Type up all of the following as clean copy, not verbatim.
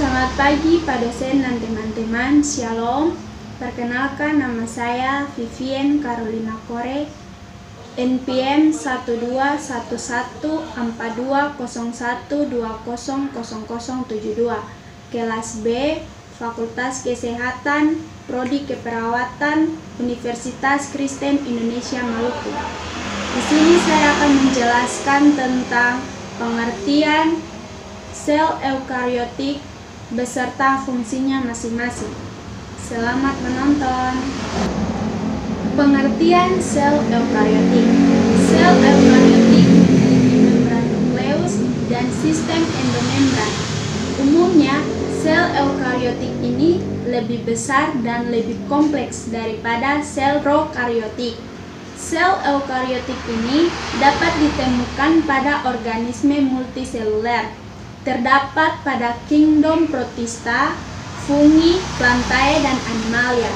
Selamat pagi Pak dosen dan teman-teman, Shalom. Perkenalkan, nama saya Vivian Carolina Kore, NPM 12414201200072, kelas B, Fakultas Kesehatan, Prodi Keperawatan, Universitas Kristen Indonesia Maluku. Di sini saya akan menjelaskan tentang pengertian sel eukariotik beserta fungsinya masing-masing. Selamat menonton. Pengertian sel eukariotik. Sel eukariotik memiliki membran nukleus dan sistem endomembran. Umumnya, sel eukariotik ini lebih besar dan lebih kompleks daripada sel prokariotik. Sel eukariotik ini dapat ditemukan pada organisme multiseluler. Terdapat pada kingdom Protista, fungi, plantae, dan animalia.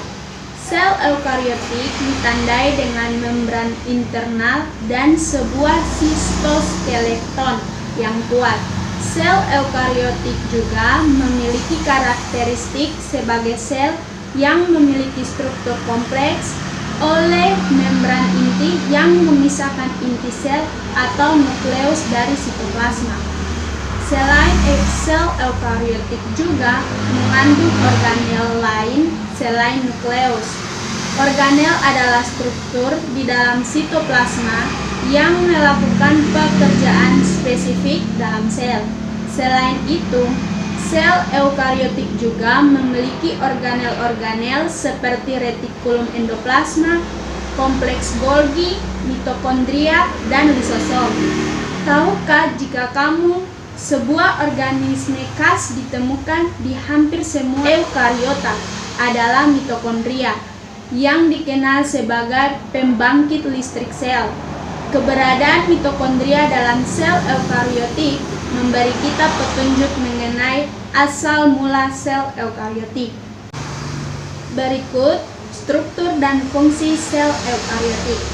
Sel eukariotik ditandai dengan membran internal dan sebuah sitoskeleton yang kuat. Sel eukariotik juga memiliki karakteristik sebagai sel yang memiliki struktur kompleks oleh membran inti yang memisahkan inti sel atau nukleus dari sitoplasma. Selain sel eukariotik juga mengandung organel lain selain nukleus. Organel adalah struktur di dalam sitoplasma yang melakukan pekerjaan spesifik dalam sel. Selain itu, sel eukariotik juga memiliki organel-organel seperti retikulum endoplasma, kompleks Golgi, mitokondria, dan lisosom. Tahukah jika kamu sebuah organisme khas ditemukan di hampir semua eukariota adalah mitokondria, yang dikenal sebagai pembangkit listrik sel. Keberadaan mitokondria dalam sel eukariotik memberi kita petunjuk mengenai asal mula sel eukariotik. Berikut struktur dan fungsi sel eukariotik.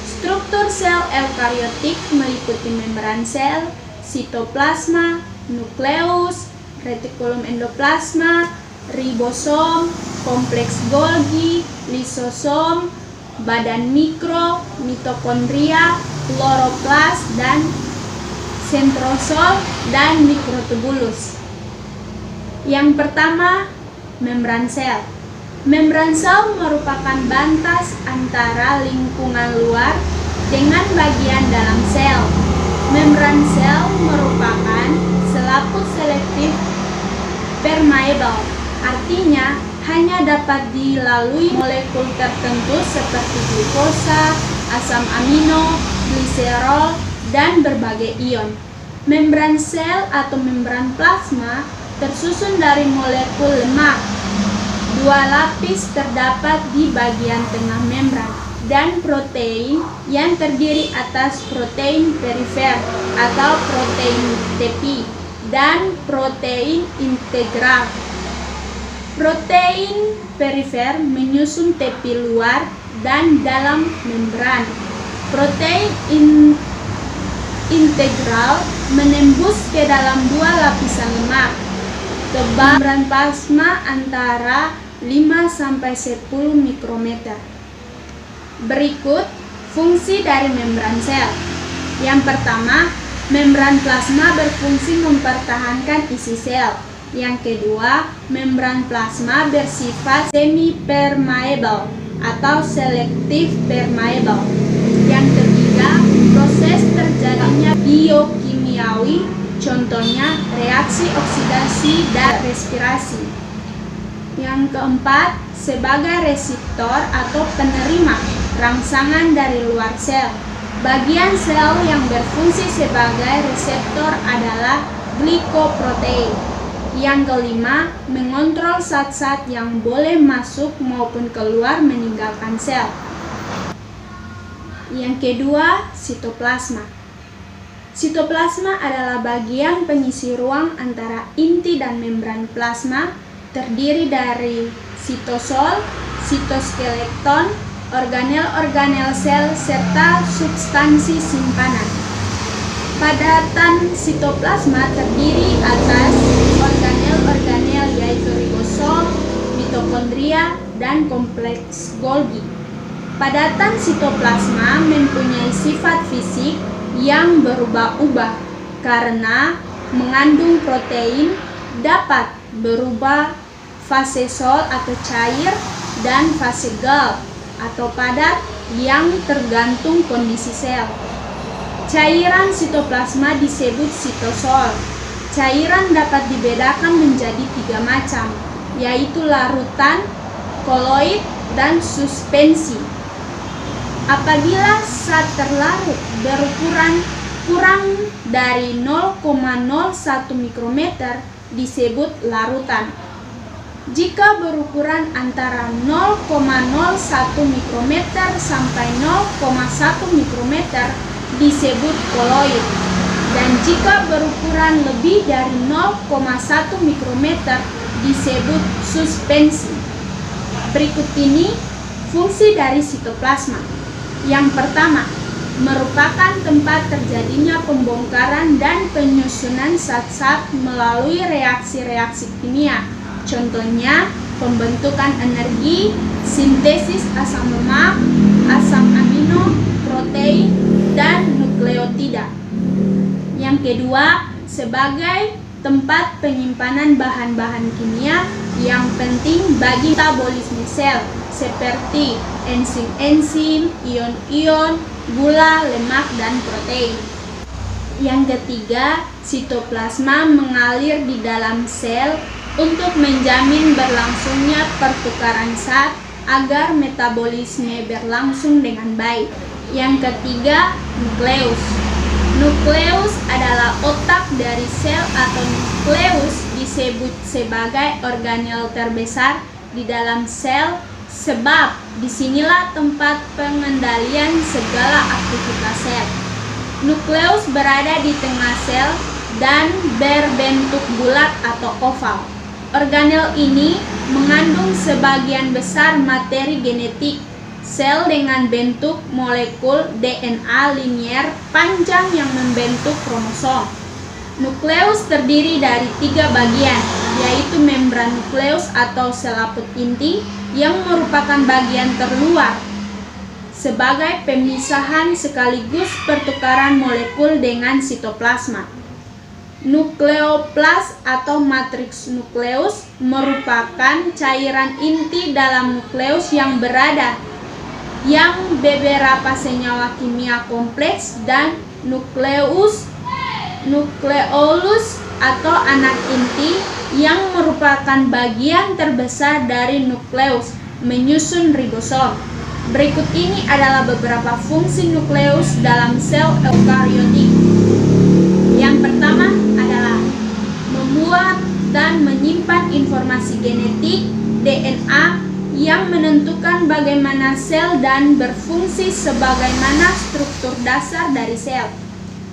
Struktur sel eukariotik meliputi membran sel, sitoplasma, nukleus, retikulum endoplasma, ribosom, kompleks Golgi, lisosom, badan mikro, mitokondria, kloroplas, dan sentrosol dan mikrotubulus. Yang pertama, membran sel. Membran sel merupakan batas antara lingkungan luar dengan bagian dalam sel. Membran sel merupakan selaput selektif permeable, artinya hanya dapat dilalui molekul tertentu seperti glukosa, asam amino, gliserol, dan berbagai ion. Membran sel atau membran plasma tersusun dari molekul lemak. Dua lapis terdapat di bagian tengah membran, dan protein yang terdiri atas protein perifer atau protein tepi dan protein integral. Protein perifer menyusun tepi luar dan dalam membran. Protein integral menembus ke dalam dua lapisan lemak. Tebal membran plasma antara 5-10 mikrometer. Berikut fungsi dari membran sel. Yang pertama, membran plasma berfungsi mempertahankan isi sel. Yang kedua, membran plasma bersifat semi-permeable atau selektif permeable. Yang ketiga, proses terjadinya biokimiawi, contohnya reaksi oksidasi dan respirasi. Yang keempat, sebagai reseptor atau penerima rangsangan dari luar sel. Bagian sel yang berfungsi sebagai reseptor adalah glikoprotein. Yang kelima, mengontrol zat-zat yang boleh masuk maupun keluar meninggalkan sel. Yang kedua, sitoplasma. Sitoplasma adalah bagian pengisi ruang antara inti dan membran plasma, terdiri dari sitosol, sitoskeleton, organel-organel sel, serta substansi simpanan. Padatan sitoplasma terdiri atas organel-organel kompleks Golgi. Padatan sitoplasma mempunyai sifat fisik yang berubah-ubah karena mengandung protein, dapat berubah fase sol atau cair dan fase gal atau padat yang tergantung kondisi sel. Cairan sitoplasma disebut sitosol. Cairan dapat dibedakan menjadi 3 macam, yaitu larutan, koloid, dan suspensi. Apabila zat terlarut berukuran kurang dari 0,01 mikrometer disebut larutan. Jika berukuran antara 0,01 mikrometer sampai 0,1 mikrometer disebut koloid. Dan jika berukuran lebih dari 0,1 mikrometer disebut suspensi. Berikut ini fungsi dari sitoplasma. Yang pertama, merupakan tempat terjadinya pembongkaran dan penyusunan zat-zat melalui reaksi-reaksi kimia. Contohnya, pembentukan energi, sintesis asam lemak, asam amino, protein, dan nukleotida. Yang kedua, sebagai tempat penyimpanan bahan-bahan kimia yang penting bagi metabolisme sel seperti enzim-enzim, ion-ion, gula, lemak, dan protein. Yang ketiga, sitoplasma mengalir di dalam sel untuk menjamin berlangsungnya pertukaran zat agar metabolisme berlangsung dengan baik. Yang ketiga, nukleus. Nukleus adalah otak dari sel atau nukleus disebut sebagai organel terbesar di dalam sel sebab disinilah tempat pengendalian segala aktivitas sel. Nukleus berada di tengah sel dan berbentuk bulat atau oval. Organel ini mengandung sebagian besar materi genetik sel dengan bentuk molekul DNA linier panjang yang membentuk kromosom. Nukleus terdiri dari 3 bagian, yaitu membran nukleus atau selaput inti yang merupakan bagian terluar sebagai pemisahan sekaligus pertukaran molekul dengan sitoplasma. Nukleoplas atau matriks nukleus merupakan cairan inti dalam nukleus yang berada yang beberapa senyawa kimia kompleks dan nukleolus atau anak inti yang merupakan bagian terbesar dari nukleus menyusun ribosom. Berikut ini adalah beberapa fungsi nukleus dalam sel eukariotik. Yang pertama adalah membuat dan menyimpan informasi genetik DNA yang menentukan bagaimana sel dan berfungsi sebagaimana struktur dasar dari sel.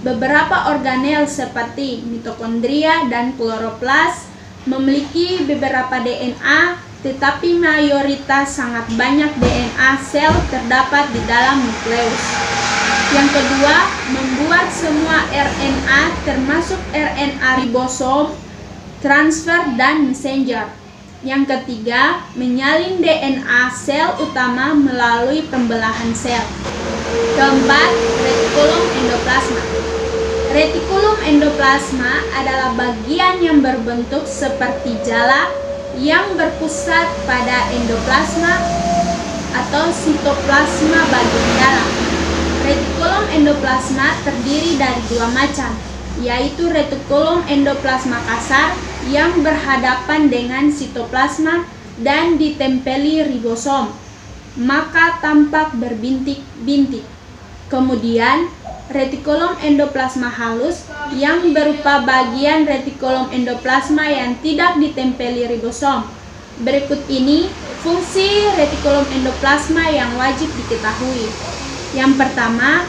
Beberapa organel seperti mitokondria dan kloroplas memiliki beberapa DNA, tetapi mayoritas sangat banyak DNA sel terdapat di dalam nukleus. Yang kedua, membuat semua RNA termasuk RNA ribosom, transfer, dan messenger. Yang ketiga, menyalin DNA sel utama melalui pembelahan sel. Keempat, retikulum endoplasma. Retikulum endoplasma adalah bagian yang berbentuk seperti jala yang berpusat pada endoplasma atau sitoplasma bagian dalam. Retikulum endoplasma terdiri dari 2 macam, yaitu retikulum endoplasma kasar yang berhadapan dengan sitoplasma dan ditempeli ribosom, maka tampak berbintik-bintik. Kemudian, retikulum endoplasma halus yang berupa bagian retikulum endoplasma yang tidak ditempeli ribosom. Berikut ini fungsi retikulum endoplasma yang wajib diketahui. Yang pertama,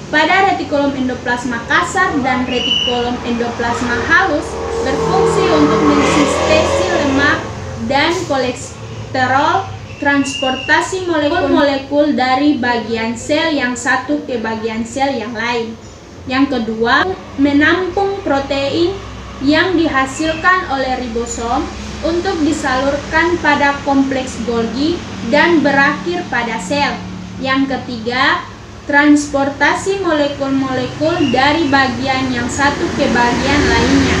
pada retikulum endoplasma kasar dan retikulum endoplasma halus berfungsi untuk mensintesis lemak dan kolesterol, transportasi molekul-molekul dari bagian sel yang satu ke bagian sel yang lain. Yang kedua, menampung protein yang dihasilkan oleh ribosom untuk disalurkan pada kompleks Golgi dan berakhir pada sel. Yang ketiga, transportasi molekul-molekul dari bagian yang satu ke bagian lainnya.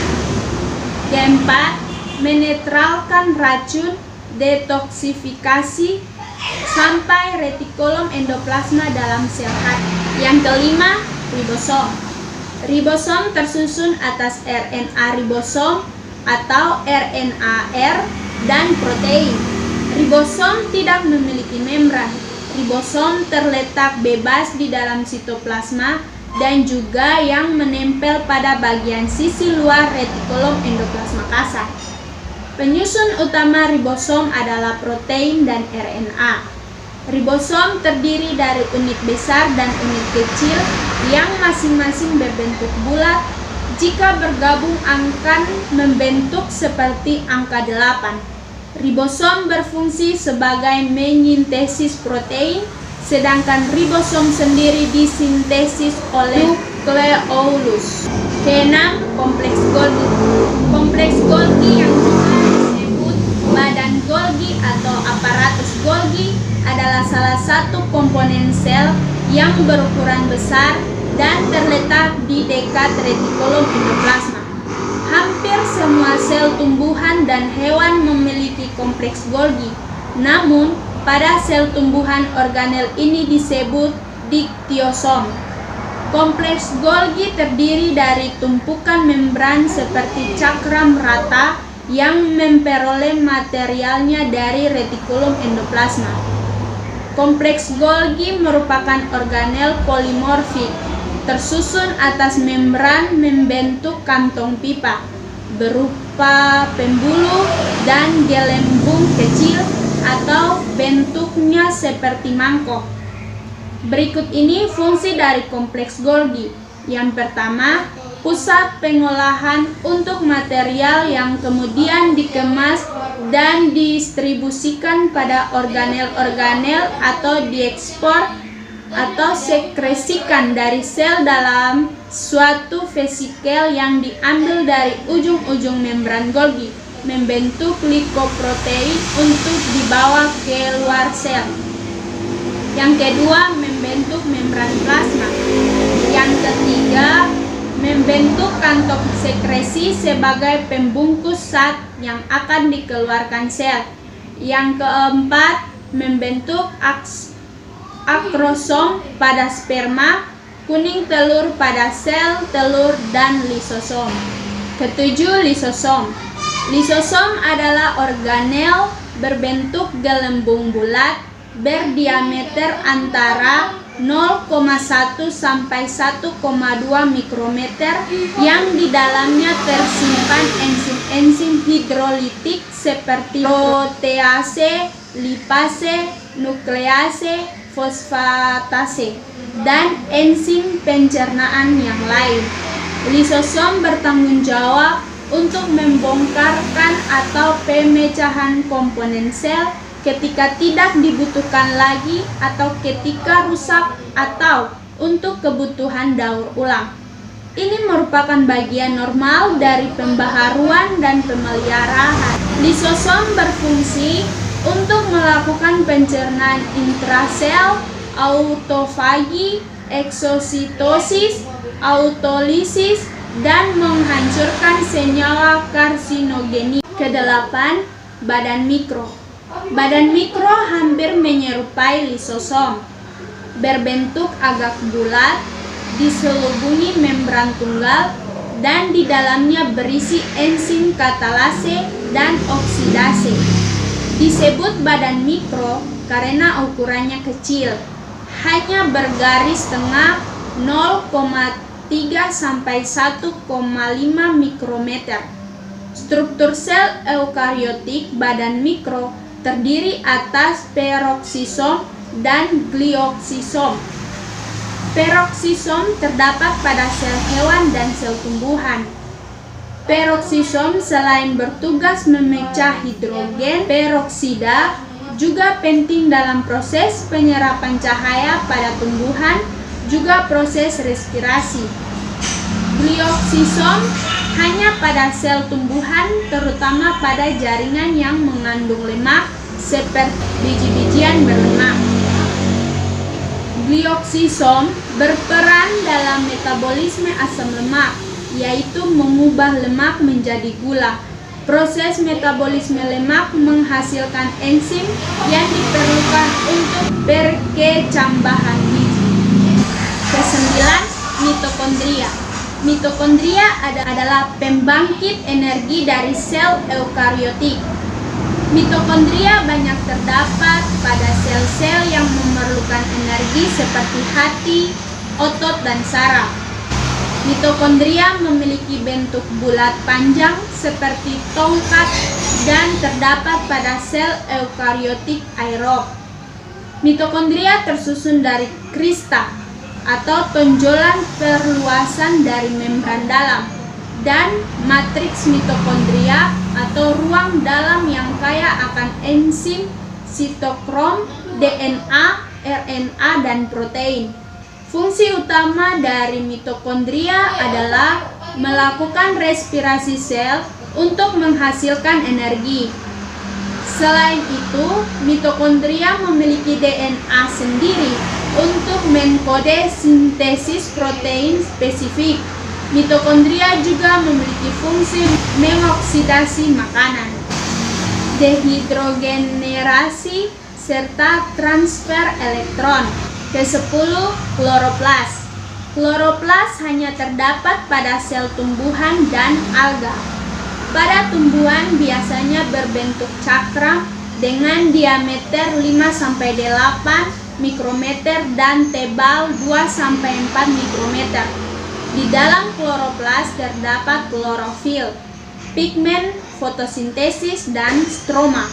Keempat, menetralkan racun, detoksifikasi sampai retikulum endoplasma dalam sel hati. Yang kelima, ribosom. Ribosom tersusun atas RNA ribosom atau RNAR dan protein. Ribosom tidak memiliki membran. Ribosom terletak bebas di dalam sitoplasma dan juga yang menempel pada bagian sisi luar retikulum endoplasma kasar. Penyusun utama ribosom adalah protein dan RNA. Ribosom terdiri dari unit besar dan unit kecil yang masing-masing berbentuk bulat. Jika bergabung akan membentuk seperti angka 8. Ribosom berfungsi sebagai menyintesis protein, sedangkan ribosom sendiri disintesis oleh nukleolus. Keenam, kompleks Golgi. Kompleks Golgi yang juga disebut badan Golgi atau aparatus Golgi adalah salah satu komponen sel yang berukuran besar dan terletak di dekat retikulum endoplasma. Hampir semua sel tumbuhan dan hewan memiliki kompleks Golgi. Namun, pada sel tumbuhan organel ini disebut diktiosom. Kompleks Golgi terdiri dari tumpukan membran seperti cakram rata yang memperoleh materialnya dari retikulum endoplasma. Kompleks Golgi merupakan organel polimorfik, tersusun atas membran membentuk kantong pipa, berupa pembuluh dan gelembung kecil atau bentuknya seperti mangkok. Berikut ini fungsi dari kompleks Golgi. Yang pertama, pusat pengolahan untuk material yang kemudian dikemas dan didistribusikan pada organel-organel atau diekspor atau sekresikan dari sel dalam suatu vesikel yang diambil dari ujung-ujung membran Golgi, membentuk likoprotein untuk dibawa ke luar sel. Yang kedua, membentuk membran plasma. Yang ketiga, membentuk kantong sekresi sebagai pembungkus zat yang akan dikeluarkan sel. Yang keempat, membentuk akrosom pada sperma, kuning telur pada sel telur, dan lisosom. Ketujuh, lisosom. Lisosom adalah organel berbentuk gelembung bulat berdiameter antara 0,1 sampai 1,2 mikrometer yang di dalamnya tersimpan enzim-enzim hidrolitik seperti protease, lipase, nuklease, fosfatase, dan enzim pencernaan yang lain. Lisosom bertanggung jawab untuk membongkarkan atau pemecahan komponen sel ketika tidak dibutuhkan lagi atau ketika rusak atau untuk kebutuhan daur ulang. Ini merupakan bagian normal dari pembaharuan dan pemeliharaan. Lisosom berfungsi untuk melakukan pencernaan intrasel, autofagi, eksositosis, autolisis, dan menghancurkan senyawa karsinogenik. Kedelapan, badan mikro. Badan mikro hampir menyerupai lisosom, berbentuk agak bulat, diselubungi membran tunggal, dan di dalamnya berisi enzim katalase dan oksidase. Disebut badan mikro karena ukurannya kecil, hanya bergaris tengah 0,3 sampai 1,5 mikrometer. Struktur sel eukariotik badan mikro terdiri atas peroksisom dan glioksisom. Peroksisom terdapat pada sel hewan dan sel tumbuhan. Peroksisom selain bertugas memecah hidrogen peroksida, juga penting dalam proses penyerapan cahaya pada tumbuhan, juga proses respirasi. Glioksisom hanya pada sel tumbuhan, terutama pada jaringan yang mengandung lemak seperti biji-bijian berlemak. Glioksisom berperan dalam metabolisme asam lemak, yaitu mengubah lemak menjadi gula. Proses metabolisme lemak menghasilkan enzim yang diperlukan untuk perkecambahan biji. Kesembilan, mitokondria. Mitokondria adalah pembangkit energi dari sel eukariotik. Mitokondria banyak terdapat pada sel-sel yang memerlukan energi seperti hati, otot, dan saraf. Mitokondria memiliki bentuk bulat panjang seperti tongkat dan terdapat pada sel eukariotik aerob. Mitokondria tersusun dari krista atau tonjolan perluasan dari membran dalam, dan matriks mitokondria atau ruang dalam yang kaya akan enzim, sitokrom, DNA, RNA, dan protein. Fungsi utama dari mitokondria adalah melakukan respirasi sel untuk menghasilkan energi. Selain itu, mitokondria memiliki DNA sendiri untuk mengkode sintesis protein spesifik. Mitokondria juga memiliki fungsi mengoksidasi makanan, dehidrogenerasi, serta transfer elektron. Ke-10, kloroplas. Kloroplas hanya terdapat pada sel tumbuhan dan alga. Pada tumbuhan biasanya berbentuk cakram dengan diameter 5-8 mikrometer dan tebal 2-4 mikrometer. Di dalam kloroplas terdapat klorofil, pigmen fotosintesis, dan stroma.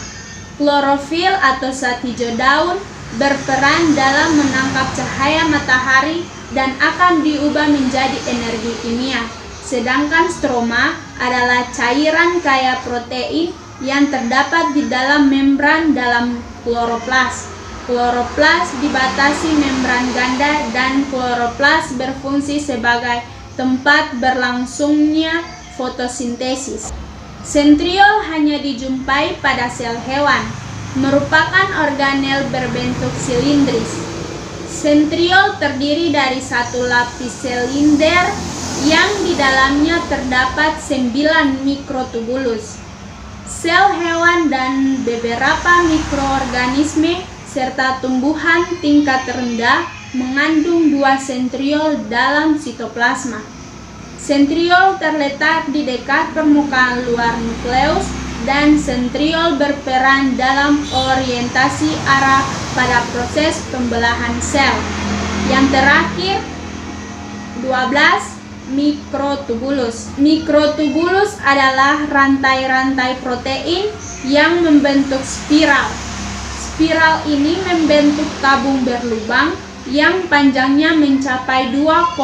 Klorofil atau zat hijau daun berperan dalam menangkap cahaya matahari dan akan diubah menjadi energi kimia. Sedangkan stroma adalah cairan kaya protein yang terdapat di dalam membran dalam kloroplas. Kloroplas dibatasi membran ganda dan kloroplas berfungsi sebagai tempat berlangsungnya fotosintesis. Sentriol hanya dijumpai pada sel hewan, merupakan organel berbentuk silindris. Sentriol terdiri dari satu lapis silinder yang di dalamnya terdapat 9 mikrotubulus. Sel hewan dan beberapa mikroorganisme serta tumbuhan tingkat rendah mengandung 2 sentriol dalam sitoplasma. Sentriol terletak di dekat permukaan luar nukleus dan sentriol berperan dalam orientasi arah pada proses pembelahan sel. Yang terakhir, 12, mikrotubulus. Mikrotubulus adalah rantai-rantai protein yang membentuk spiral. Spiral ini membentuk tabung berlubang yang panjangnya mencapai 2,5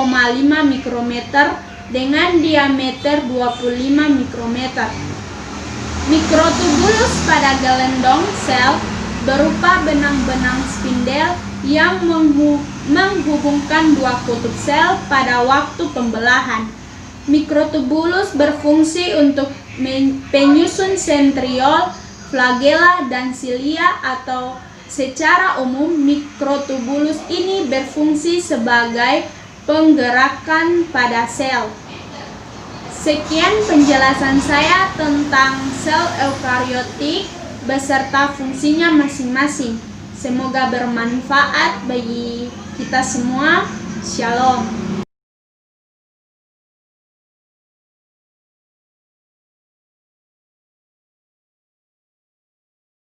mikrometer dengan diameter 25 mikrometer. Mikrotubulus pada gelendong sel berupa benang-benang spindel yang menghubungkan 2 kutub sel pada waktu pembelahan. Mikrotubulus berfungsi untuk penyusun sentriol, flagela, dan silia, atau secara umum mikrotubulus ini berfungsi sebagai penggerakan pada sel. Sekian penjelasan saya tentang sel eukariotik beserta fungsinya masing-masing. Semoga bermanfaat bagi kita semua. Shalom.